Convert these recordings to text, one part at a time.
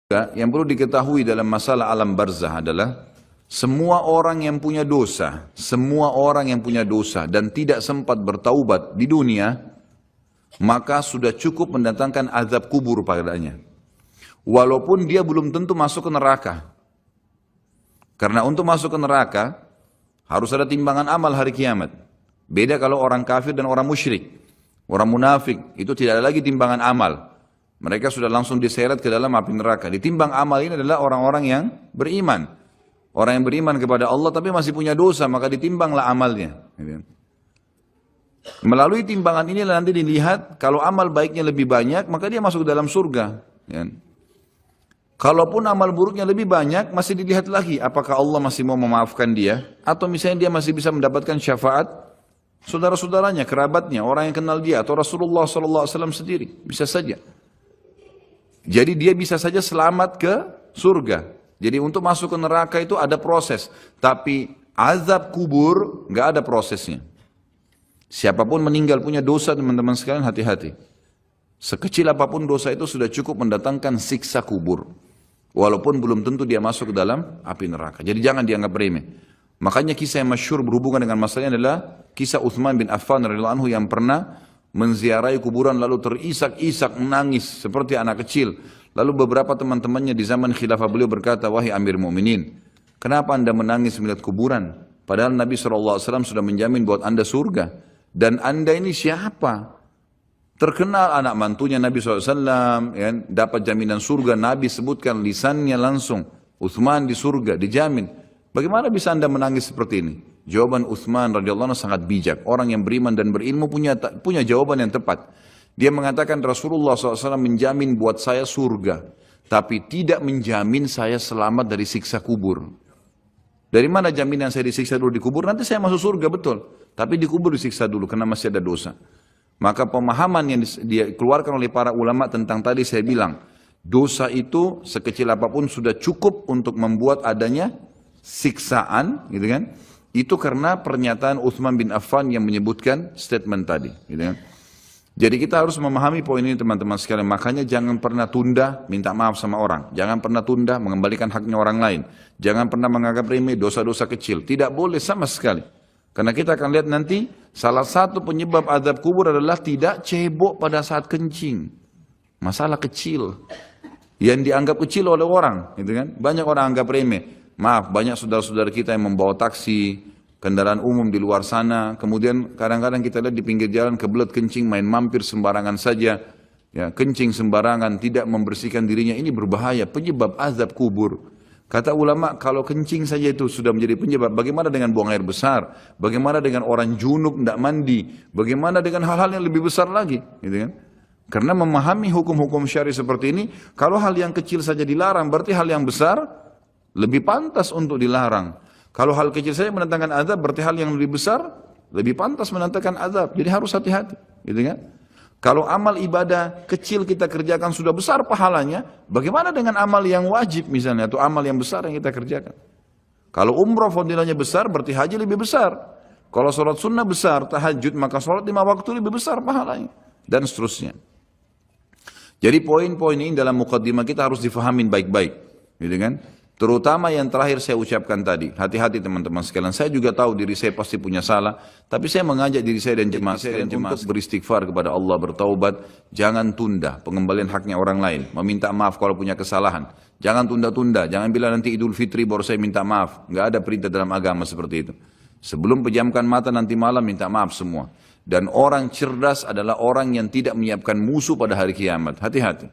Yang perlu diketahui dalam masalah alam barzah adalah semua orang yang punya dosa, dan tidak sempat bertaubat di dunia, maka sudah cukup mendatangkan azab kubur padanya. Walaupun dia belum tentu masuk ke neraka. Karena untuk masuk ke neraka harus ada timbangan amal hari kiamat. Beda kalau orang kafir dan orang musyrik. Orang munafik itu tidak ada lagi timbangan amal. Mereka sudah langsung diseret ke dalam api neraka. Ditimbang amal ini adalah orang-orang yang beriman. Orang yang beriman kepada Allah tapi masih punya dosa, maka ditimbanglah amalnya. Melalui timbangan ini nanti dilihat, kalau amal baiknya lebih banyak, maka dia masuk ke dalam surga. Kalaupun amal buruknya lebih banyak, masih dilihat lagi, apakah Allah masih mau memaafkan dia, atau misalnya dia masih bisa mendapatkan syafaat saudara-saudaranya, kerabatnya, orang yang kenal dia, atau Rasulullah SAW sendiri, bisa saja. Jadi dia bisa saja selamat ke surga. Jadi untuk masuk ke neraka itu ada proses. Tapi azab kubur nggak ada prosesnya. Siapapun meninggal punya dosa, teman-teman sekalian, hati-hati. Sekecil apapun dosa itu sudah cukup mendatangkan siksa kubur. Walaupun belum tentu dia masuk ke dalam api neraka. Jadi jangan dianggap remeh. Makanya kisah yang masyhur berhubungan dengan masalah ini adalah kisah Utsman bin Affan radhiyallahu anhu yang pernah menziarahi kuburan lalu terisak-isak menangis seperti anak kecil. Lalu beberapa teman-temannya di zaman khilafah beliau berkata, wahai Amir Mu'minin, kenapa anda menangis melihat kuburan? Padahal Nabi SAW sudah menjamin buat anda surga. Dan anda ini siapa? Terkenal anak mantunya Nabi SAW, ya, dapat jaminan surga. Nabi sebutkan lisannya langsung, Utsman di surga, dijamin. Bagaimana bisa anda menangis seperti ini? Jawaban Utsman radhiyallahu anhu sangat bijak. Orang yang beriman dan berilmu punya jawaban yang tepat. Dia mengatakan Rasulullah SAW menjamin buat saya surga, tapi tidak menjamin saya selamat dari siksa kubur. Dari mana jaminan saya disiksa dulu di kubur? Nanti saya masuk surga, betul. Tapi di kubur disiksa dulu karena masih ada dosa. Maka pemahaman yang dikeluarkan oleh para ulama tentang tadi saya bilang, dosa itu sekecil apapun sudah cukup untuk membuat adanya siksaan, gitu kan? Itu karena pernyataan Utsman bin Affan yang menyebutkan statement tadi. Gitu kan? Jadi kita harus memahami poin ini teman-teman sekalian. Makanya jangan pernah tunda minta maaf sama orang. Jangan pernah tunda mengembalikan haknya orang lain. Jangan pernah menganggap remeh dosa-dosa kecil. Tidak boleh sama sekali. Karena kita akan lihat nanti salah satu penyebab azab kubur adalah tidak cebok pada saat kencing. Masalah kecil. Yang dianggap kecil oleh orang. Gitu kan? Banyak orang anggap remeh. Maaf, banyak saudara-saudara kita yang membawa taksi, kendaraan umum di luar sana, kemudian kadang-kadang kita lihat di pinggir jalan kebelet kencing, main mampir sembarangan saja, ya, kencing sembarangan, tidak membersihkan dirinya, ini berbahaya, penyebab azab kubur. Kata ulama, kalau kencing saja itu sudah menjadi penyebab, bagaimana dengan buang air besar, bagaimana dengan orang junub tidak mandi, bagaimana dengan hal-hal yang lebih besar lagi, gitu kan? Karena memahami hukum-hukum syari seperti ini, kalau hal yang kecil saja dilarang, berarti hal yang besar lebih pantas untuk dilarang. Kalau hal kecil saja mendatangkan azab, berarti hal yang lebih besar lebih pantas mendatangkan azab. Jadi harus hati-hati, gitu kan? Kalau amal ibadah kecil kita kerjakan sudah besar pahalanya, bagaimana dengan amal yang wajib misalnya atau amal yang besar yang kita kerjakan? Kalau umrah fadilahnya besar, berarti haji lebih besar. Kalau sholat sunnah besar, tahajud, maka sholat 5 waktu lebih besar pahalanya, dan seterusnya. Jadi poin-poin ini dalam mukaddimah kita harus difahamin baik-baik, gitu kan? Terutama yang terakhir saya ucapkan tadi, hati-hati teman-teman sekalian. Saya juga tahu diri saya pasti punya salah, tapi saya mengajak diri saya dan jemaah sekalian untuk beristighfar kepada Allah, bertaubat. Jangan tunda pengembalian haknya orang lain, meminta maaf kalau punya kesalahan. Jangan tunda-tunda, jangan bilang nanti Idul Fitri baru saya minta maaf. Nggak ada perintah dalam agama seperti itu. Sebelum pejamkan mata nanti malam minta maaf semua. Dan orang cerdas adalah orang yang tidak menyiapkan musuh pada hari kiamat. Hati-hati.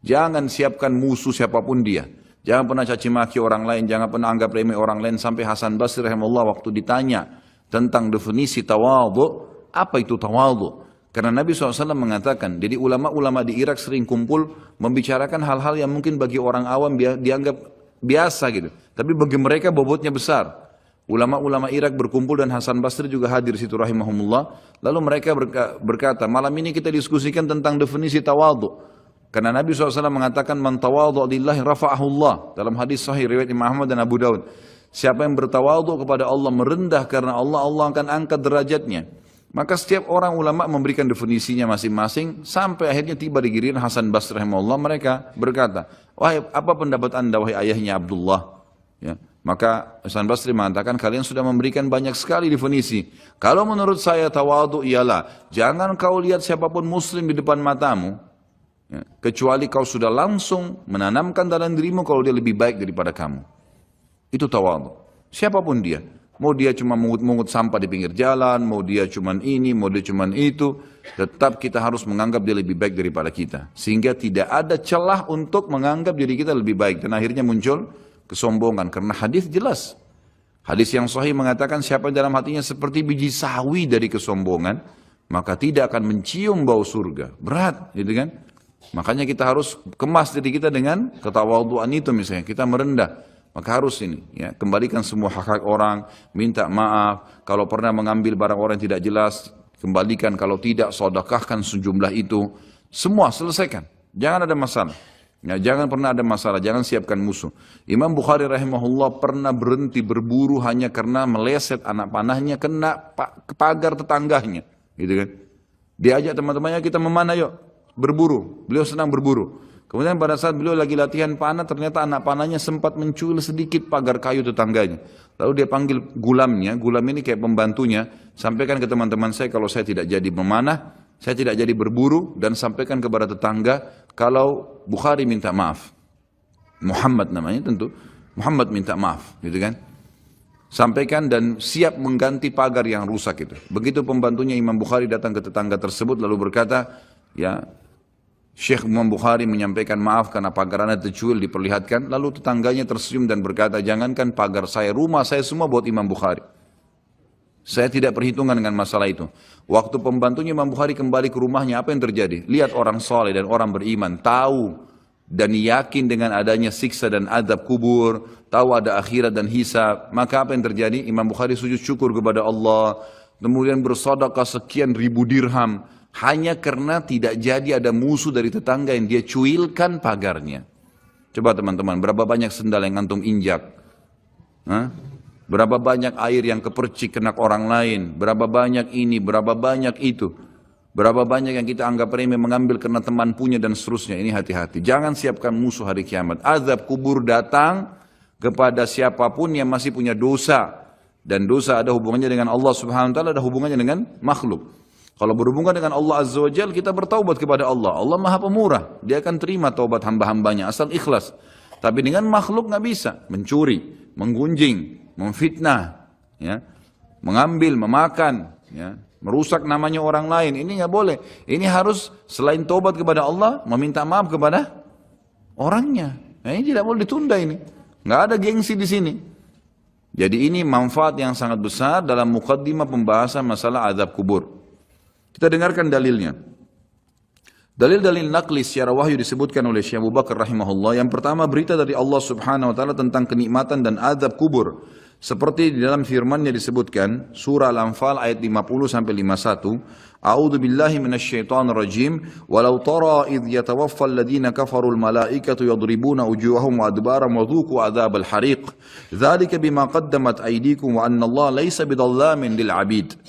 Jangan siapkan musuh siapapun dia. Jangan pernah caci maki orang lain, jangan pernah anggap remeh orang lain. Sampai Hasan Basri rahimahullah waktu ditanya tentang definisi tawadhu, apa itu tawadhu? Karena Nabi SAW mengatakan, jadi ulama-ulama di Irak sering kumpul membicarakan hal-hal yang mungkin bagi orang awam dianggap biasa gitu. Tapi bagi mereka bobotnya besar. Ulama-ulama Irak berkumpul dan Hasan Basri juga hadir situ rahimahumullah. Lalu mereka berkata, malam ini kita diskusikan tentang definisi tawadhu. Karena Nabi SAW mengatakan man tawadhu lillahi rafa'ahullah dalam hadis sahih riwayat Imam Ahmad dan Abu Daud. Siapa yang bertawadhu kepada Allah, merendah karena Allah, Allah akan angkat derajatnya. Maka setiap orang ulama memberikan definisinya masing-masing sampai akhirnya tiba di giliran Hasan Basri rahimahullah, mereka berkata, wahai apa pendapat anda wahai ayahnya Abdullah? Ya. Maka Hasan Basri mengatakan kalian sudah memberikan banyak sekali definisi. Kalau menurut saya tawadhu ialah jangan kau lihat siapapun muslim di depan matamu, ya, kecuali kau sudah langsung menanamkan dalam dirimu kalau dia lebih baik daripada kamu. Itu tawadhu. Siapapun dia. Mau dia cuma mungut-mungut sampah di pinggir jalan, mau dia cuma ini, mau dia cuma itu, tetap kita harus menganggap dia lebih baik daripada kita. Sehingga tidak ada celah untuk menganggap diri kita lebih baik. Dan akhirnya muncul kesombongan. Karena hadis jelas. Hadis yang sahih mengatakan siapa dalam hatinya seperti biji sawi dari kesombongan, maka tidak akan mencium bau surga. Berat, gitu kan? Makanya kita harus kemas diri kita dengan ketawadhuan itu misalnya. Kita merendah. Maka harus ini, ya, kembalikan semua hak-hak orang, minta maaf, kalau pernah mengambil barang orang yang tidak jelas, kembalikan, kalau tidak, sedekahkan sejumlah itu, semua selesaikan, jangan ada masalah, ya, jangan pernah ada masalah, jangan siapkan musuh. Imam Bukhari rahimahullah pernah berhenti berburu hanya karena meleset anak panahnya kena pagar tetangganya, gitu kan? Diajak teman-temannya kita memanah yuk, berburu, beliau senang berburu. Kemudian pada saat beliau lagi latihan panah, ternyata anak panahnya sempat mencuil sedikit pagar kayu tetangganya. Lalu dia panggil gulamnya, gulam ini kayak pembantunya, sampaikan ke teman-teman saya kalau saya tidak jadi memanah, saya tidak jadi berburu, dan sampaikan kepada tetangga kalau Bukhari minta maaf. Muhammad namanya tentu, Muhammad minta maaf, gitu kan. Sampaikan dan siap mengganti pagar yang rusak itu. Begitu pembantunya Imam Bukhari datang ke tetangga tersebut lalu berkata, ya, Syekh Imam Bukhari menyampaikan maaf karena pagar anda tercuil diperlihatkan. Lalu tetangganya tersenyum dan berkata, jangankan pagar saya, rumah saya semua buat Imam Bukhari. Saya tidak perhitungan dengan masalah itu. Waktu pembantunya Imam Bukhari kembali ke rumahnya, apa yang terjadi? Lihat orang soleh dan orang beriman, tahu dan yakin dengan adanya siksa dan azab kubur, tahu ada akhirat dan hisab. Maka apa yang terjadi? Imam Bukhari sujud syukur kepada Allah, kemudian bersedekah sekian ribu dirham, hanya karena tidak jadi ada musuh dari tetangga yang dia cuilkan pagarnya. Coba teman-teman, berapa banyak sendal yang ngantung injak? Hah? Berapa banyak air yang kepercik kena orang lain? Berapa banyak ini, berapa banyak itu? Berapa banyak yang kita anggap remeh mengambil karena teman punya dan seterusnya. Ini hati-hati. Jangan siapkan musuh hari kiamat. Azab kubur datang kepada siapapun yang masih punya dosa. Dan dosa ada hubungannya dengan Allah subhanahu wa ta'ala, ada hubungannya dengan makhluk. Kalau berhubungan dengan Allah Azza wa Jalla, kita bertaubat kepada Allah. Allah Maha Pemurah. Dia akan terima taubat hamba-hambanya asal ikhlas. Tapi dengan makhluk nggak bisa. Mencuri, menggunjing, memfitnah, ya, mengambil, memakan, ya, merusak namanya orang lain. Ini nggak boleh. Ini harus selain taubat kepada Allah, meminta maaf kepada orangnya. Nah, ini tidak boleh ditunda ini. Nggak ada gengsi di sini. Jadi ini manfaat yang sangat besar dalam mukaddimah pembahasan masalah azab kubur. Kita dengarkan dalilnya. Dalil-dalil naqli secara wahyu disebutkan oleh Syekh Abu Bakar rahimahullah. Yang pertama berita dari Allah subhanahu wa ta'ala tentang kenikmatan dan azab kubur. Seperti di dalam firman-Nya disebutkan, surah Al-Anfal ayat 50-51. A'udzu billahi minasyaitonir rajim. Walau tara idh yatawaffal ladina kafarul malaikatu yadribuna wujuhahum wa adbarahum wa dhuqu adzabal hariq. Dzalika bima qaddamat aydikum wa anna Allah laisa bidhallamin lil 'abid.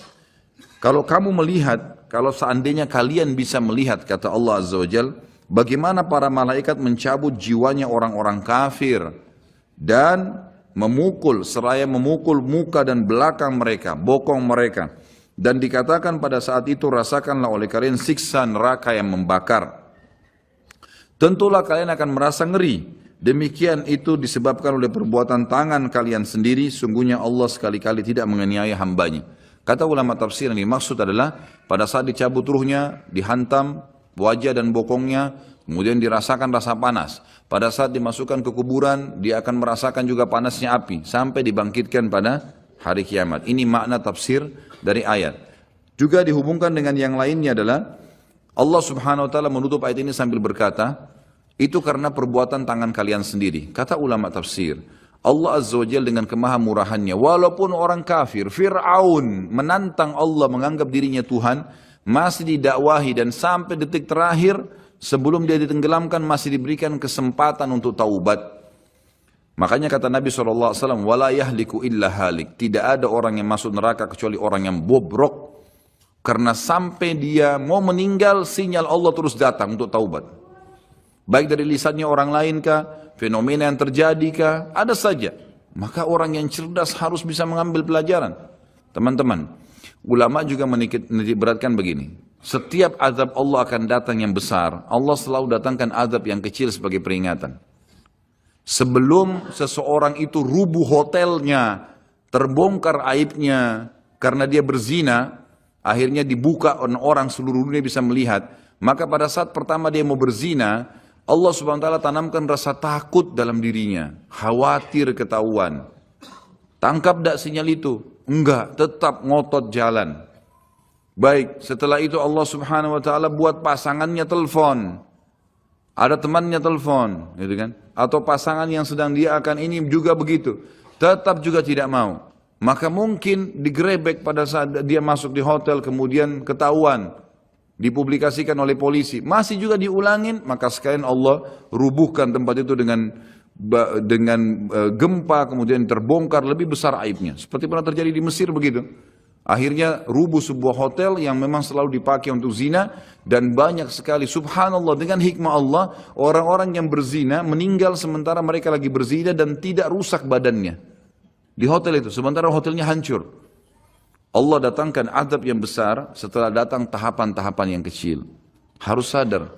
Kalau kamu melihat, kalau seandainya kalian bisa melihat, kata Allah Azza wa Jal, bagaimana para malaikat mencabut jiwanya orang-orang kafir dan memukul, seraya memukul muka dan belakang mereka, bokong mereka. Dan dikatakan pada saat itu, rasakanlah oleh kalian siksa neraka yang membakar. Tentulah kalian akan merasa ngeri. Demikian itu disebabkan oleh perbuatan tangan kalian sendiri. Sungguhnya Allah sekali-kali tidak menganiaya hambanya. Kata ulama tafsir yang dimaksud adalah pada saat dicabut ruhnya, dihantam wajah dan bokongnya, kemudian dirasakan rasa panas. Pada saat dimasukkan ke kuburan, dia akan merasakan juga panasnya api sampai dibangkitkan pada hari kiamat. Ini makna tafsir dari ayat. Juga dihubungkan dengan yang lainnya adalah Allah subhanahu wa ta'ala menutup ayat ini sambil berkata, itu karena perbuatan tangan kalian sendiri. Kata ulama tafsir, Allah Azza wa Jalla dengan kemahamurahannya, walaupun orang kafir, Fir'aun menantang Allah menganggap dirinya Tuhan, masih didakwahi dan sampai detik terakhir sebelum dia ditenggelamkan masih diberikan kesempatan untuk taubat. Makanya kata Nabi SAW, wala yahliku illa halik, tidak ada orang yang masuk neraka kecuali orang yang bobrok. Karena sampai dia mau meninggal, sinyal Allah terus datang untuk taubat. Baik dari lisannya orang lain kah, fenomena yang terjadi kah, ada saja. Maka orang yang cerdas harus bisa mengambil pelajaran. Teman-teman, ulama juga menitikberatkan begini. Setiap azab Allah akan datang yang besar, Allah selalu datangkan azab yang kecil sebagai peringatan. Sebelum seseorang itu rubuh hotelnya, terbongkar aibnya karena dia berzina, akhirnya dibuka orang seluruh dunia bisa melihat. Maka pada saat pertama dia mau berzina, Allah subhanahu wa ta'ala tanamkan rasa takut dalam dirinya. Khawatir ketahuan. Tangkap tak sinyal itu? Enggak, tetap ngotot jalan. Baik, setelah itu Allah subhanahu wa ta'ala buat pasangannya telepon. Ada temannya telepon, gitu kan? Atau pasangan yang sedang dia akan ini juga begitu. Tetap juga tidak mau. Maka mungkin digerebek pada saat dia masuk di hotel, kemudian ketahuan, dipublikasikan oleh polisi, masih juga diulangin, maka sekalian Allah rubuhkan tempat itu dengan gempa, kemudian terbongkar lebih besar aibnya. Seperti pernah terjadi di Mesir begitu. Akhirnya rubuh sebuah hotel yang memang selalu dipakai untuk zina, dan banyak sekali, subhanallah, dengan hikmah Allah, orang-orang yang berzina meninggal sementara mereka lagi berzina dan tidak rusak badannya di hotel itu, sementara hotelnya hancur. Allah datangkan azab yang besar setelah datang tahapan-tahapan yang kecil. Harus sadar.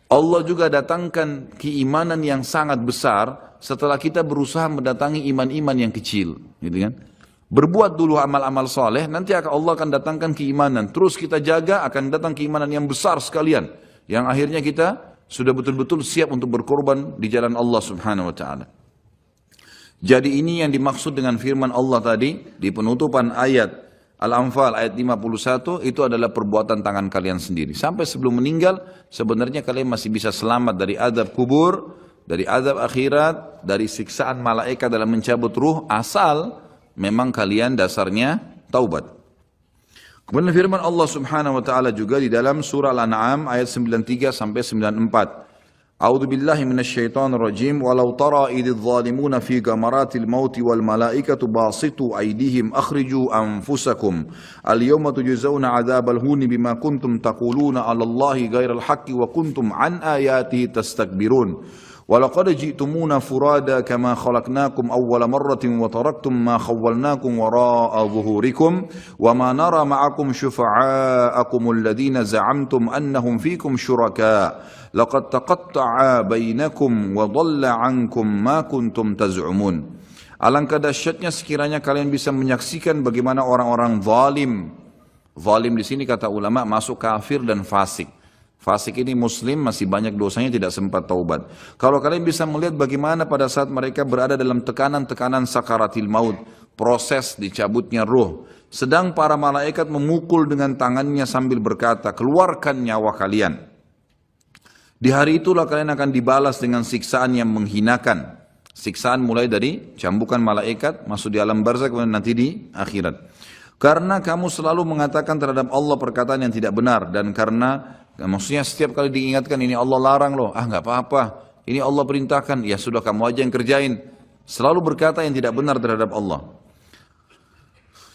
Allah juga datangkan keimanan yang sangat besar setelah kita berusaha mendatangi iman-iman yang kecil. Gitu kan? Berbuat dulu amal-amal soleh, nanti Allah akan datangkan keimanan. Terus kita jaga, akan datang keimanan yang besar sekalian. Yang akhirnya kita sudah betul-betul siap untuk berkorban di jalan Allah subhanahu wa ta'ala. Jadi ini yang dimaksud dengan firman Allah tadi, di penutupan ayat Al-Anfal ayat 51, itu adalah perbuatan tangan kalian sendiri. Sampai sebelum meninggal, sebenarnya kalian masih bisa selamat dari azab kubur, dari azab akhirat, dari siksaan malaikat dalam mencabut ruh, asal memang kalian dasarnya taubat. Kemudian firman Allah subhanahu wa ta'ala juga di dalam surah Al-An'am ayat 93 sampai 94. A'udzu billahi minasyaitonir rajim, walau tara idz zalimuna fi gamaratil mauti wal malaikatu basitu aydihim akhriju anfusakum al yawma tujzauna adzabal huni bima kuntum taquluna 'ala Allahi ghairal haqqi wa kuntum an ayatihi tastakbirun. ولقد جئتمونا فرادا كما خلقناكم أول مرة وتركتم ما خولناكم وراء ظهوركم وما نرى معكم شفعاءكم الذين زعمتم أنهم فيكم شركاء لقد تقطع بينكم وضل عنكم ما كنتم تزعمون. Alangkah dahsyatnya sekiranya kalian bisa menyaksikan bagaimana orang-orang zalim. Zalim di sini kata ulama masuk kafir dan fasik. Fasik ini muslim, masih banyak dosanya, tidak sempat taubat. Kalau kalian bisa melihat bagaimana pada saat mereka berada dalam tekanan-tekanan sakaratil maut, proses dicabutnya ruh, sedang para malaikat memukul dengan tangannya sambil berkata, keluarkan nyawa kalian. Di hari itulah kalian akan dibalas dengan siksaan yang menghinakan. Siksaan mulai dari cambukan malaikat, masuk di alam barzakh, kemudian nanti di akhirat. Karena kamu selalu mengatakan terhadap Allah perkataan yang tidak benar, dan karena maksudnya setiap kali diingatkan ini Allah larang loh, nggak apa-apa, ini Allah perintahkan, ya sudah kamu aja yang kerjain. Selalu berkata yang tidak benar terhadap Allah.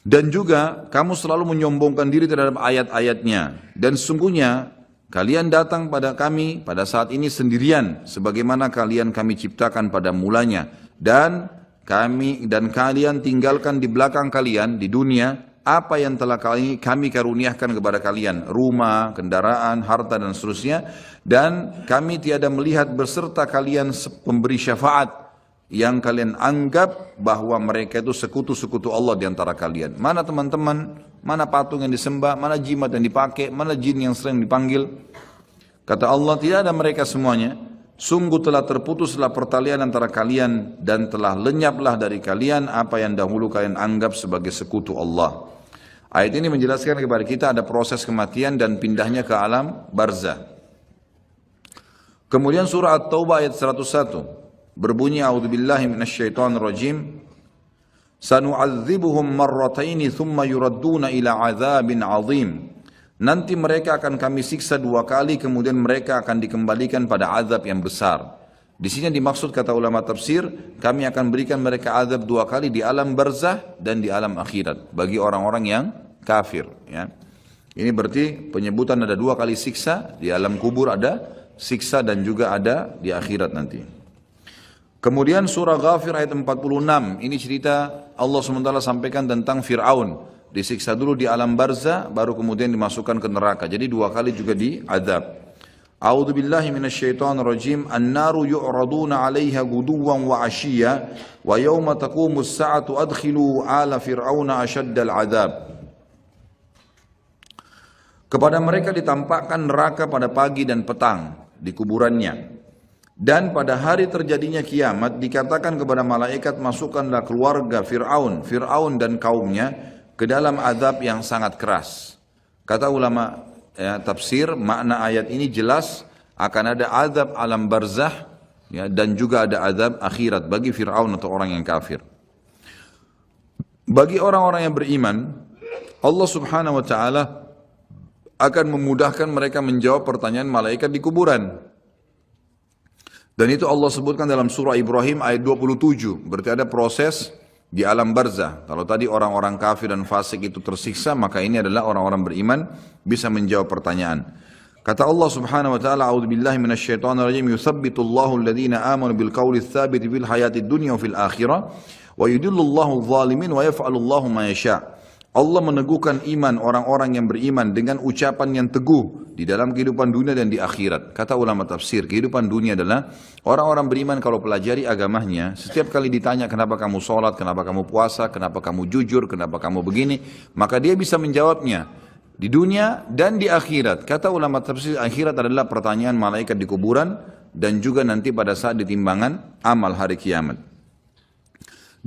Dan juga kamu selalu menyombongkan diri terhadap ayat-ayatnya. Dan sesungguhnya kalian datang pada kami pada saat ini sendirian, sebagaimana kalian kami ciptakan pada mulanya. Dan kalian tinggalkan di belakang kalian di dunia apa yang telah kami karuniakan kepada kalian, rumah, kendaraan, harta dan seterusnya, dan kami tiada melihat beserta kalian pemberi syafaat yang kalian anggap bahwa mereka itu sekutu-sekutu Allah di antara kalian. Mana teman-teman, mana patung yang disembah, mana jimat yang dipakai, mana jin yang sering dipanggil. Kata Allah, tidak ada mereka semuanya. Sungguh telah terputuslah pertalian antara kalian dan telah lenyaplah dari kalian apa yang dahulu kalian anggap sebagai sekutu Allah. Ayat ini menjelaskan kepada kita ada proses kematian dan pindahnya ke alam barzah. Kemudian surah At-Taubah ayat 101 berbunyi, a'udzubillahi minasyaitonir rajim, sanu'adzibuhum marrataini thumma yuradduna ila 'adzabin 'adzim. Nanti mereka akan kami siksa 2 kali, kemudian mereka akan dikembalikan pada azab yang besar. Di sini dimaksud kata ulama tafsir, kami akan berikan mereka azab 2 kali di alam barzah dan di alam akhirat bagi orang-orang yang kafir. Ya. Ini berarti penyebutan ada 2 kali siksa, di alam kubur ada siksa dan juga ada di akhirat nanti. Kemudian surah Ghafir ayat 46, ini cerita Allah SWT sampaikan tentang Fir'aun. Disiksa dulu di alam barzah, baru kemudian dimasukkan ke neraka. Jadi 2 kali juga diadab. A'udzu billahi minasyaitonir rajim. An-naru yu'raduna 'alaiha guduwan wa 'ashiyya wa yawma taqumus sa'atu adkhilu ala fir'auna ashaddal 'adzab. Kepada mereka ditampakkan neraka pada pagi dan petang di kuburannya. Dan pada hari terjadinya kiamat dikatakan kepada malaikat, masukkanlah keluarga Fir'aun dan kaumnya ke dalam azab yang sangat keras. Kata ulama tafsir, makna ayat ini jelas akan ada azab alam barzah ya, dan juga ada azab akhirat bagi Fir'aun atau orang yang kafir. Bagi orang-orang yang beriman, Allah Subhanahu wa Ta'ala akan memudahkan mereka menjawab pertanyaan malaikat di kuburan. Dan itu Allah sebutkan dalam surah Ibrahim ayat 27. Berarti ada proses di alam barzah. Kalau tadi orang-orang kafir dan fasik itu tersiksa, maka ini adalah orang-orang beriman bisa menjawab pertanyaan. Kata Allah Subhanahu wa Ta'ala, a'udzubillahi minasyaitonir rajim, yutsabbitullahu alladhina amanu bil qawli tsabit fil hayatid dunya wa fil akhirah wa yudillullahu adh-dhalimin wa yaf'alullahu ma yasha'. Allah meneguhkan iman orang-orang yang beriman dengan ucapan yang teguh di dalam kehidupan dunia dan di akhirat. Kata ulama tafsir, kehidupan dunia adalah orang-orang beriman kalau pelajari agamanya, setiap kali ditanya kenapa kamu sholat, kenapa kamu puasa, kenapa kamu jujur, kenapa kamu begini, maka dia bisa menjawabnya di dunia dan di akhirat. Kata ulama tafsir, akhirat adalah pertanyaan malaikat di kuburan dan juga nanti pada saat ditimbangan amal hari kiamat.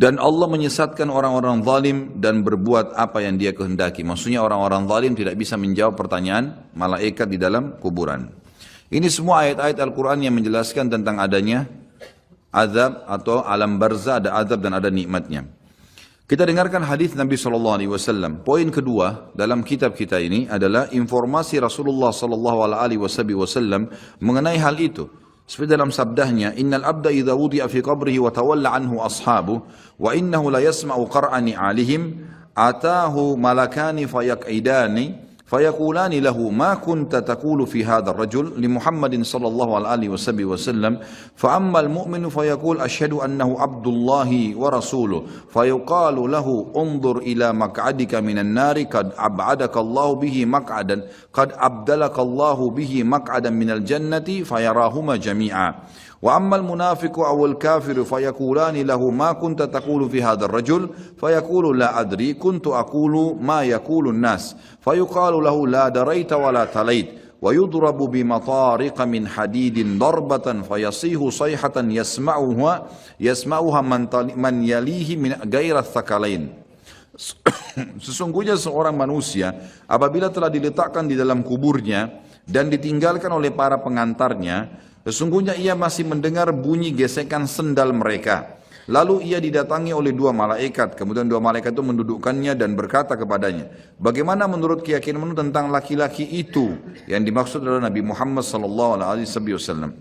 Dan Allah menyesatkan orang-orang zalim dan berbuat apa yang dia kehendaki. Maksudnya orang-orang zalim tidak bisa menjawab pertanyaan malaikat di dalam kuburan. Ini semua ayat-ayat Al-Quran yang menjelaskan tentang adanya azab atau alam barzah, ada azab dan ada nikmatnya. Kita dengarkan hadis Nabi SAW. Poin kedua dalam kitab kita ini adalah informasi Rasulullah SAW mengenai hal itu. Seperti dalam sabdahnya, innal abda idza wudi'a fi qabrihi wa tawalla anhu ashabu wa innahu la yasma'u qar'ani 'alihim atahu malakani fayaq'idani fayaqulani lahu ma kunta taqulu fi hadha ar-rajul li Muhammadin sallallahu alaihi wasallam fa amma al-mu'minu fayaqul asyhadu annahu abdullahi wa rasuluhu fayuqalu lahu unzur ila maq'adika minan nari qad ab'adaka Allahu bihi maq'adan qad abdalaka Allahu bihi maq'adan minal jannati fayarahuma jami'a. وأما المنافق أو الكافر فيقولان له ما كنت تقول في هذا الرجل فيقول لا أدري كنت أقول ما يقول الناس فيقال له لا دريت ولا تليت ويضرب بمطارق من حديد ضربة فيصيح صيحة يسمعها من يليه من غير الثقلين. Sesungguhnya seorang manusia apabila telah diletakkan di dalam kuburnya dan ditinggalkan oleh para pengantarnya, sesungguhnya ia masih mendengar bunyi gesekan sendal mereka. Lalu ia didatangi oleh 2 malaikat. Kemudian 2 malaikat itu mendudukkannya dan berkata kepadanya, bagaimana menurut keyakinanmu tentang laki-laki itu? Yang dimaksud adalah Nabi Muhammad SAW.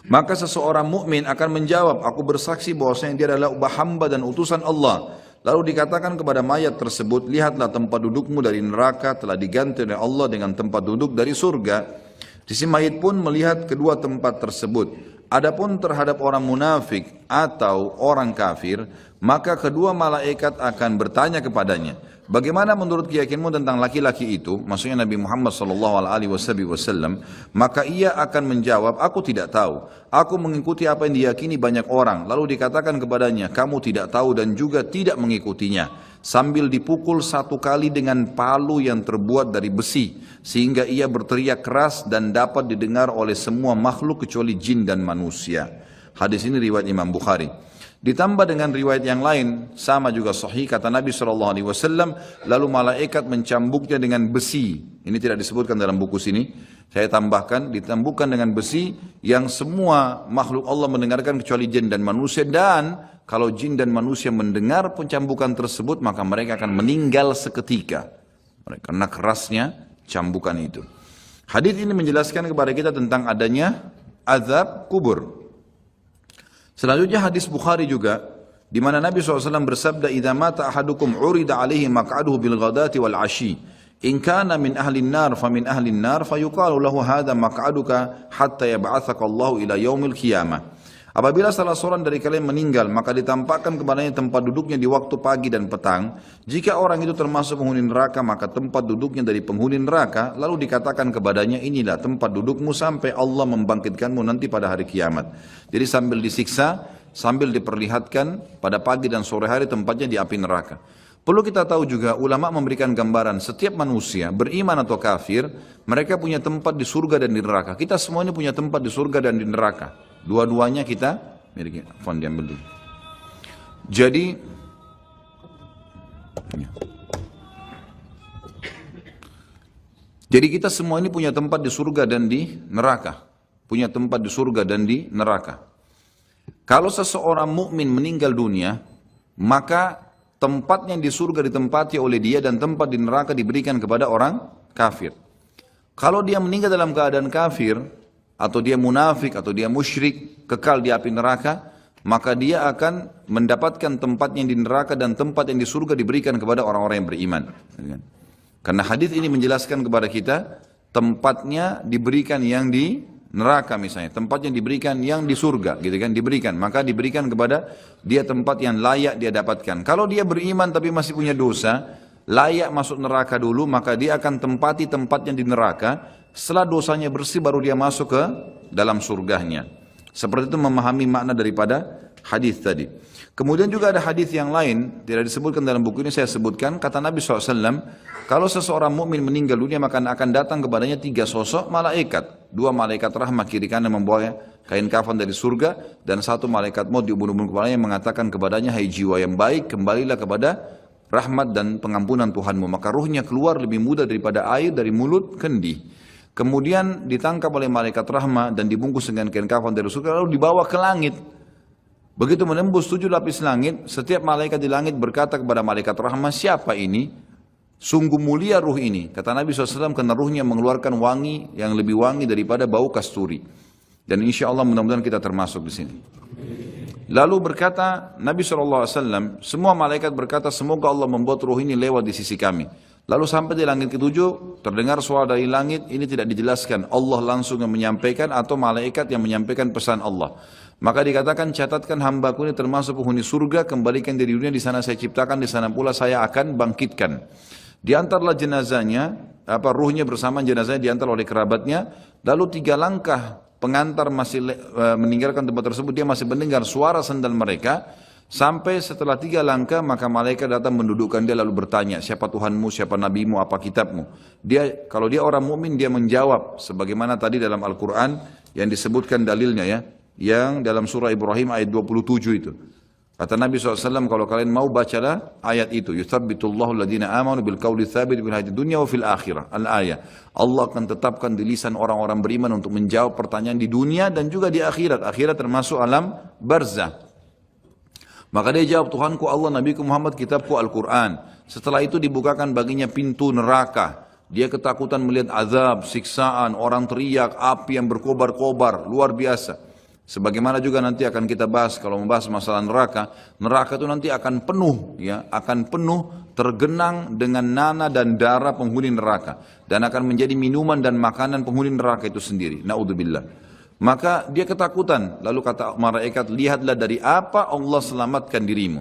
Maka seseorang mukmin akan menjawab, aku bersaksi bahwasanya dia adalah hamba dan utusan Allah. Lalu dikatakan kepada mayat tersebut, lihatlah tempat dudukmu dari neraka telah diganti oleh Allah dengan tempat duduk dari surga. Si mayit pun melihat kedua tempat tersebut. Adapun terhadap orang munafik atau orang kafir, maka kedua malaikat akan bertanya kepadanya, bagaimana menurut keyakinanmu tentang laki-laki itu? Maksudnya Nabi Muhammad SAW. Maka ia akan menjawab, aku tidak tahu. Aku mengikuti apa yang diyakini banyak orang. Lalu dikatakan kepadanya, kamu tidak tahu dan juga tidak mengikutinya. Sambil dipukul 1 kali dengan palu yang terbuat dari besi, sehingga ia berteriak keras dan dapat didengar oleh semua makhluk kecuali jin dan manusia. Hadis ini riwayat Imam Bukhari. Ditambah dengan riwayat yang lain, sama juga sahih, kata Nabi SAW, lalu malaikat mencambuknya dengan besi. Ini tidak disebutkan dalam buku sini, saya tambahkan, ditambukkan dengan besi yang semua makhluk Allah mendengarkan kecuali jin dan manusia. Dan kalau jin dan manusia mendengar pencambukan tersebut, maka mereka akan meninggal seketika karena kerasnya cambukan itu. Hadis ini menjelaskan kepada kita tentang adanya azab kubur. Selanjutnya hadis Bukhari juga, di mana Nabi SAW bersabda, idza mata ahadukum urida alaihi maq'aduhu bil ghadati wal ashi In kana min ahlin nar fa min ahlin nar fayuqalu lahu hadha maq'aduka hatta yab'atsaka Allahu ila yaumil qiyamah. Apabila salah seorang dari kalian meninggal, maka ditampakkan kepadanya tempat duduknya di waktu pagi dan petang. Jika orang itu termasuk penghuni neraka, maka tempat duduknya dari penghuni neraka, lalu dikatakan kepadanya, inilah tempat dudukmu sampai Allah membangkitkanmu nanti pada hari kiamat. Jadi sambil disiksa, sambil diperlihatkan pada pagi dan sore hari tempatnya di api neraka. Perlu kita tahu juga, ulama memberikan gambaran setiap manusia, beriman atau kafir, mereka punya tempat di surga dan di neraka. Kita semua ini punya tempat di surga dan di neraka. Dua-duanya kita miliki. Fon diambil dulu. Jadi kita semua ini punya tempat di surga dan di neraka. Punya tempat di surga dan di neraka. Kalau seseorang mukmin meninggal dunia, maka tempatnya di surga ditempati oleh dia dan tempat di neraka diberikan kepada orang kafir. Kalau dia meninggal dalam keadaan kafir, atau dia munafik, atau dia musyrik, kekal di api neraka, maka dia akan mendapatkan tempatnya di neraka dan tempat yang di surga diberikan kepada orang-orang yang beriman. Karena hadis ini menjelaskan kepada kita, tempatnya diberikan yang di neraka misalnya, tempatnya diberikan yang di surga, gitu kan, diberikan, maka diberikan kepada dia tempat yang layak dia dapatkan. Kalau dia beriman tapi masih punya dosa, layak masuk neraka dulu, maka dia akan tempati tempatnya di neraka. Setelah dosanya bersih baru dia masuk ke dalam surganya. Seperti itu memahami makna daripada hadis tadi. Kemudian juga ada hadis yang lain, tidak disebutkan dalam buku ini, saya sebutkan, kata Nabi SAW, kalau seseorang mukmin meninggal dunia maka akan datang kepadanya 3 sosok malaikat. 2 malaikat rahmat kiri kanan membawa kain kafan dari surga, dan 1 malaikat maut diubun-ubun kepalanya yang mengatakan kepadanya, hai jiwa yang baik, kembalilah kepada rahmat dan pengampunan Tuhanmu. Maka ruhnya keluar lebih mudah daripada air dari mulut kendi. Kemudian ditangkap oleh malaikat rahmat dan dibungkus dengan kain kafan dari surga, lalu dibawa ke langit. Begitu menembus 7 lapis langit, setiap malaikat di langit berkata kepada malaikat rahmat, siapa ini? Sungguh mulia ruh ini. Kata Nabi SAW, karena ruhnya mengeluarkan wangi yang lebih wangi daripada bau kasturi. Dan insya Allah mudah-mudahan kita termasuk di sini. Lalu berkata Nabi SAW, semua malaikat berkata, semoga Allah membuat ruh ini lewat di sisi kami. Lalu sampai di langit ke-7, terdengar suara dari langit, ini tidak dijelaskan, Allah langsung yang menyampaikan atau malaikat yang menyampaikan pesan Allah. Maka dikatakan, catatkan hambaku ini termasuk penghuni surga, kembalikan dari dunia, di sana saya ciptakan, di sana pula saya akan bangkitkan. Diantarlah jenazahnya, ruhnya bersama jenazahnya diantar oleh kerabatnya, lalu 3 langkah pengantar masih meninggalkan tempat tersebut, dia masih mendengar suara sandal mereka. Sampai setelah 3 langkah, maka malaikat datang mendudukkan dia lalu bertanya, siapa Tuhanmu, siapa nabimu, apa kitabmu? Kalau dia orang mukmin, dia menjawab sebagaimana tadi dalam Al-Quran yang disebutkan dalilnya ya, yang dalam surah Ibrahim ayat 27 itu. Kata Nabi SAW, kalau kalian mau bacalah ayat itu, yuthabbitullahu alladhina amanu bil qawli tsabit fil hayatid dunya wa fil akhirah. Al-ayah. Allah akan tetapkan di lisan orang-orang beriman untuk menjawab pertanyaan di dunia dan juga di akhirat. Akhirat termasuk alam barzah. Maka dia jawab, Tuhanku Allah, Nabiku Muhammad, kitabku Al-Quran. Setelah itu dibukakan baginya pintu neraka. Dia ketakutan melihat azab, siksaan, orang teriak, api yang berkobar-kobar, luar biasa. Sebagaimana juga nanti akan kita bahas kalau membahas masalah neraka. Neraka itu nanti akan penuh, ya, akan penuh tergenang dengan nanah dan darah penghuni neraka. Dan akan menjadi minuman dan makanan penghuni neraka itu sendiri. Na'udzubillah. Maka dia ketakutan, lalu kata malaikat, lihatlah dari apa Allah selamatkan dirimu.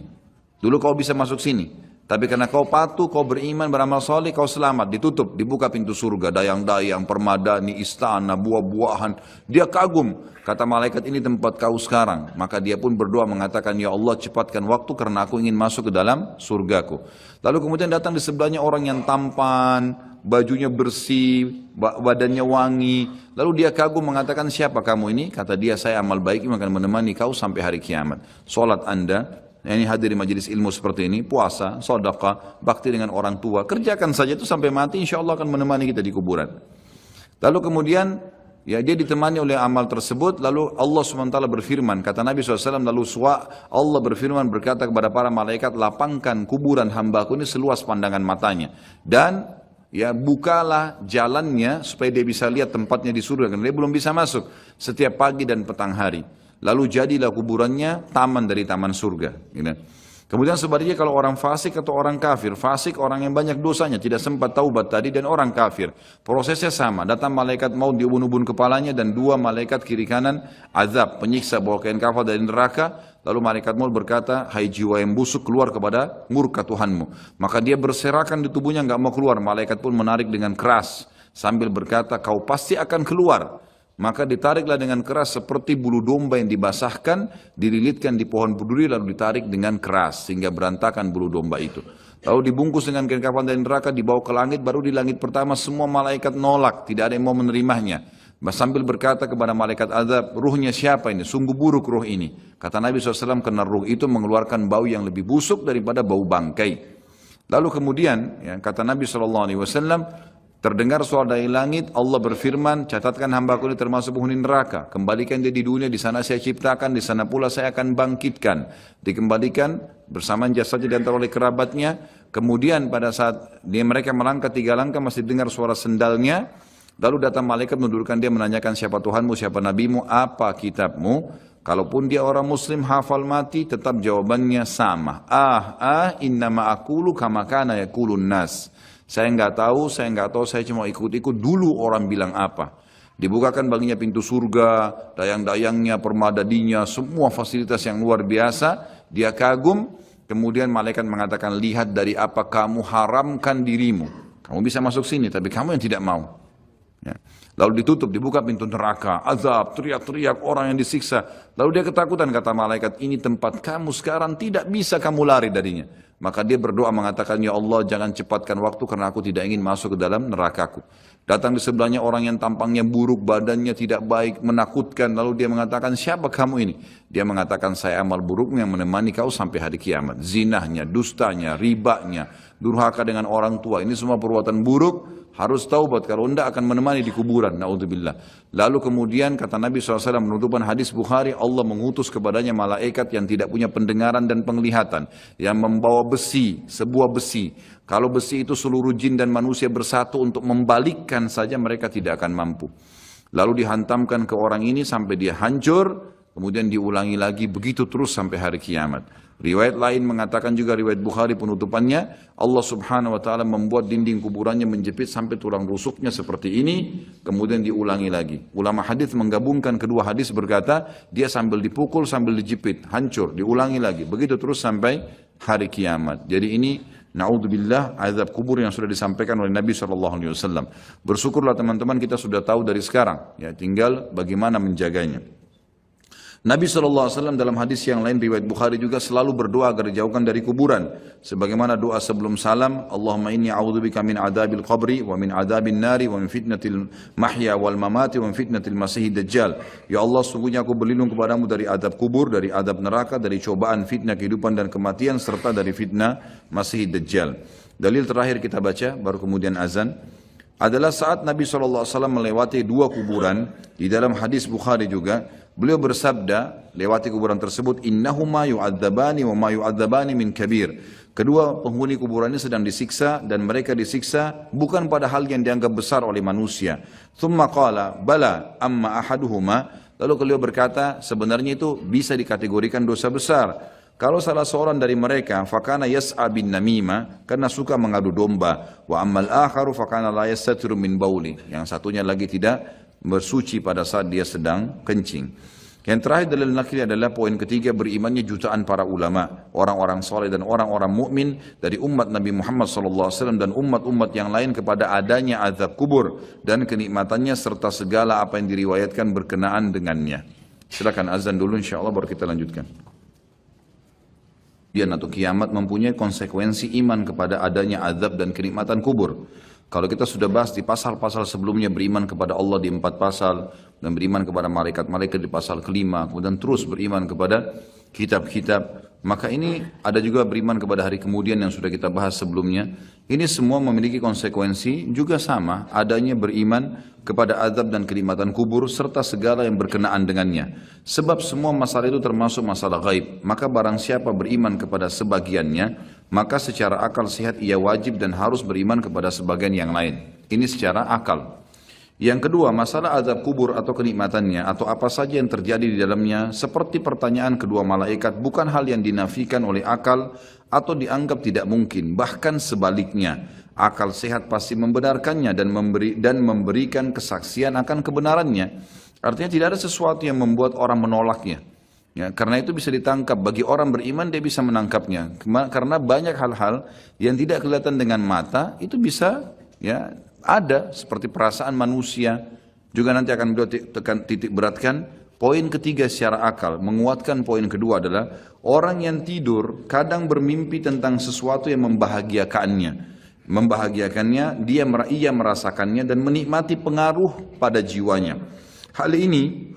Dulu kau bisa masuk sini, tapi karena kau patuh, kau beriman, beramal soleh, kau selamat. Ditutup, dibuka pintu surga, dayang-dayang, permadani, istana, buah-buahan. Dia kagum, kata malaikat, ini tempat kau sekarang. Maka dia pun berdoa mengatakan, ya Allah cepatkan waktu karena aku ingin masuk ke dalam surgaku. Lalu kemudian datang di sebelahnya orang yang tampan, bajunya bersih, badannya wangi. Lalu dia kagum mengatakan, siapa kamu ini? Kata dia, saya amal baik yang akan menemani kau sampai hari kiamat. Salat anda, ini hadir di majelis ilmu seperti ini, puasa, sedekah, bakti dengan orang tua, kerjakan saja itu sampai mati, insya Allah akan menemani kita di kuburan. Lalu kemudian, ya dia ditemani oleh amal tersebut, lalu Allah SWT berfirman, kata Nabi SAW, lalu Allah berfirman berkata kepada para malaikat, lapangkan kuburan hambaku ini seluas pandangan matanya. Dan ya bukalah jalannya supaya dia bisa lihat tempatnya di surga, karena dia belum bisa masuk setiap pagi dan petang hari. Lalu jadilah kuburannya taman dari taman surga. Gitu. Kemudian sebaliknya kalau orang fasik atau orang kafir, fasik orang yang banyak dosanya, tidak sempat taubat tadi, dan orang kafir, prosesnya sama, datang malaikat maut diubun-ubun kepalanya dan dua malaikat kiri kanan azab, penyiksa bawa kain kafan dari neraka, lalu malaikat maut berkata, hai jiwa yang busuk keluar kepada murka Tuhanmu. Maka dia berserakan di tubuhnya nggak mau keluar, malaikat pun menarik dengan keras sambil berkata, kau pasti akan keluar. Maka ditariklah dengan keras seperti bulu domba yang dibasahkan, dililitkan di pohon berduri lalu ditarik dengan keras sehingga berantakan bulu domba itu. Lalu dibungkus dengan kain kafan dari neraka, dibawa ke langit, baru di langit pertama semua malaikat nolak, tidak ada yang mau menerimanya. Sambil berkata kepada malaikat azab, ruhnya siapa ini? Sungguh buruk ruh ini. Kata Nabi SAW, karena ruh itu mengeluarkan bau yang lebih busuk daripada bau bangkai. Lalu kemudian, ya, kata Nabi SAW, terdengar suara dari langit, Allah berfirman, catatkan hambaku ini termasuk penghuni neraka. Kembalikan dia di dunia, di sana saya ciptakan, di sana pula saya akan bangkitkan. Dikembalikan bersamaan jasadnya diantar oleh kerabatnya. Kemudian pada saat mereka melangkah 3 langkah masih dengar suara sendalnya. Lalu datang malaikat menundukkan dia, menanyakan siapa Tuhanmu, siapa Nabimu, apa kitabmu. Kalaupun dia orang muslim hafal mati, tetap jawabannya sama. Innama aqulu kama kana yaqulun nas. Saya nggak tahu, saya cuma ikut-ikut dulu orang bilang apa. Dibukakan baginya pintu surga, dayang-dayangnya, permadadinya, semua fasilitas yang luar biasa. Dia kagum, kemudian malaikat mengatakan, lihat dari apa kamu haramkan dirimu. Kamu bisa masuk sini, tapi kamu yang tidak mau. Ya. Lalu ditutup, dibuka pintu neraka, azab, teriak-teriak orang yang disiksa. Lalu dia ketakutan, kata malaikat, ini tempat kamu sekarang, tidak bisa kamu lari darinya. Maka dia berdoa mengatakan, ya Allah jangan cepatkan waktu karena aku tidak ingin masuk ke dalam nerakaku. Datang di sebelahnya orang yang tampangnya buruk, badannya tidak baik, menakutkan. Lalu dia mengatakan, siapa kamu ini? Dia mengatakan, saya amal burukmu yang menemani kau sampai hari kiamat. Zinahnya, dustanya, ribanya, durhaka dengan orang tua. Ini semua perbuatan buruk. Harus taubat, kalau tidak akan menemani di kuburan. Na'udzubillah. Lalu kemudian kata Nabi SAW menutupan hadis Bukhari, Allah mengutus kepadanya malaikat yang tidak punya pendengaran dan penglihatan, yang membawa besi, sebuah besi. Kalau besi itu seluruh jin dan manusia bersatu untuk membalikkan saja, mereka tidak akan mampu. Lalu dihantamkan ke orang ini sampai dia hancur, kemudian diulangi lagi, begitu terus sampai hari kiamat. Riwayat lain mengatakan juga, riwayat Bukhari penutupannya, Allah subhanahu wa ta'ala membuat dinding kuburannya menjepit sampai tulang rusuknya seperti ini, kemudian diulangi lagi. Ulama hadis menggabungkan kedua hadis berkata, dia sambil dipukul, sambil dijepit, hancur, diulangi lagi. Begitu terus sampai hari kiamat. Jadi ini, na'udzubillah, azab kubur yang sudah disampaikan oleh Nabi SAW. Bersyukurlah teman-teman kita sudah tahu dari sekarang, ya tinggal bagaimana menjaganya. Nabi SAW dalam hadis yang lain riwayat Bukhari juga selalu berdoa agar dijauhkan dari kuburan. Sebagaimana doa sebelum salam, Allahumma inni a'udzubika min adabil qabri wa min adabin nari wa min fitnatil mahya wal mamati wa min fitnatil masih dajjal. Ya Allah, sungguhnya aku berlindung kepadamu dari adab kubur, dari adab neraka, dari cobaan fitnah kehidupan dan kematian, serta dari fitnah masih dajjal. Dalil terakhir kita baca, baru kemudian azan, adalah saat Nabi SAW melewati 2 kuburan. Di dalam hadis Bukhari juga, beliau bersabda, lewati kuburan tersebut, innahuma yu'adzabani wa ma yu'adzabani min kabir. Kedua penghuni kuburan ini sedang disiksa, dan mereka disiksa bukan pada hal yang dianggap besar oleh manusia. Thumma qala, bala amma ahaduhuma. Lalu beliau berkata, sebenarnya itu bisa dikategorikan dosa besar. Kalau salah seorang dari mereka, fakana yas'a bin namima, karena suka mengadu domba. Wa ammal akharu fakana la yastatiru min bauli. Yang satunya lagi tidak bersuci pada saat dia sedang kencing. Yang terakhir dalil nakli adalah poin ketiga, berimannya jutaan para ulama, orang-orang soleh dan orang-orang mukmin dari umat Nabi Muhammad SAW dan umat-umat yang lain kepada adanya azab kubur dan kenikmatannya serta segala apa yang diriwayatkan berkenaan dengannya. Silakan azan dulu, insyaallah baru kita lanjutkan. Atau kiamat mempunyai konsekuensi iman kepada adanya azab dan kenikmatan kubur. Kalau kita sudah bahas di pasal-pasal sebelumnya, beriman kepada Allah di 4 pasal, dan beriman kepada malaikat-malaikat di pasal kelima, kemudian terus beriman kepada kitab-kitab, maka ini ada juga beriman kepada hari kemudian yang sudah kita bahas sebelumnya. Ini semua memiliki konsekuensi juga sama, adanya beriman kepada azab dan kenikmatan kubur serta segala yang berkenaan dengannya. Sebab semua masalah itu termasuk masalah gaib, maka barang siapa beriman kepada sebagiannya, maka secara akal sehat ia wajib dan harus beriman kepada sebagian yang lain. Ini secara akal. Yang kedua, masalah azab kubur atau kenikmatannya atau apa saja yang terjadi di dalamnya seperti pertanyaan kedua malaikat bukan hal yang dinafikan oleh akal atau dianggap tidak mungkin, bahkan sebaliknya. Akal sehat pasti membenarkannya dan memberikan kesaksian akan kebenarannya. Artinya tidak ada sesuatu yang membuat orang menolaknya. Ya, karena itu bisa ditangkap. Bagi orang beriman dia bisa menangkapnya. Karena banyak hal-hal yang tidak kelihatan dengan mata itu bisa ya ada seperti perasaan manusia. Juga nanti akan beliau titik beratkan. Poin ketiga secara akal, menguatkan poin kedua adalah orang yang tidur kadang bermimpi tentang sesuatu yang membahagiakannya. Ia merasakannya dan menikmati pengaruh pada jiwanya. Hal ini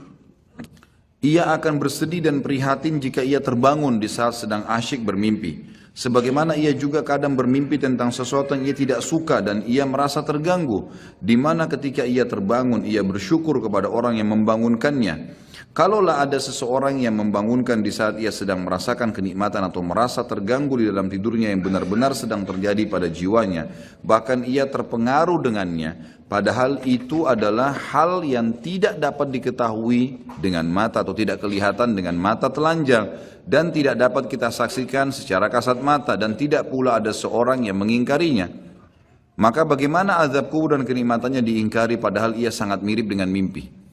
ia akan bersedih dan prihatin jika ia terbangun di saat sedang asyik bermimpi. Sebagaimana ia juga kadang bermimpi tentang sesuatu yang ia tidak suka dan ia merasa terganggu. Di mana ketika ia terbangun, ia bersyukur kepada orang yang membangunkannya. Kalaulah ada seseorang yang membangunkan di saat ia sedang merasakan kenikmatan atau merasa terganggu di dalam tidurnya yang benar-benar sedang terjadi pada jiwanya, bahkan ia terpengaruh dengannya, padahal itu adalah hal yang tidak dapat diketahui dengan mata atau tidak kelihatan dengan mata telanjang dan tidak dapat kita saksikan secara kasat mata dan tidak pula ada seorang yang mengingkarinya. Maka bagaimana azab kubur dan kenikmatannya diingkari padahal ia sangat mirip dengan mimpi?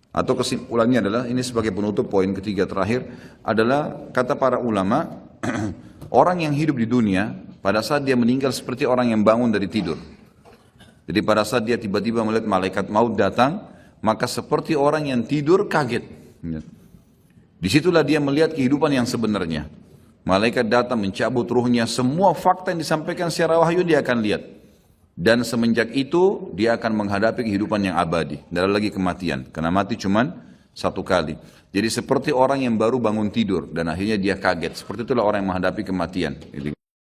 Atau kesimpulannya adalah, ini sebagai penutup poin ketiga terakhir, adalah kata para ulama, orang yang hidup di dunia pada saat dia meninggal seperti orang yang bangun dari tidur. Jadi pada saat dia tiba-tiba melihat malaikat maut datang, maka seperti orang yang tidur kaget. Disitulah dia melihat kehidupan yang sebenarnya. Malaikat datang mencabut ruhnya, semua fakta yang disampaikan secara wahyu dia akan lihat. Dan semenjak itu dia akan menghadapi kehidupan yang abadi. Tidak ada lagi kematian. Karena mati cuma satu kali. Jadi seperti orang yang baru bangun tidur dan akhirnya dia kaget. Seperti itulah orang yang menghadapi kematian.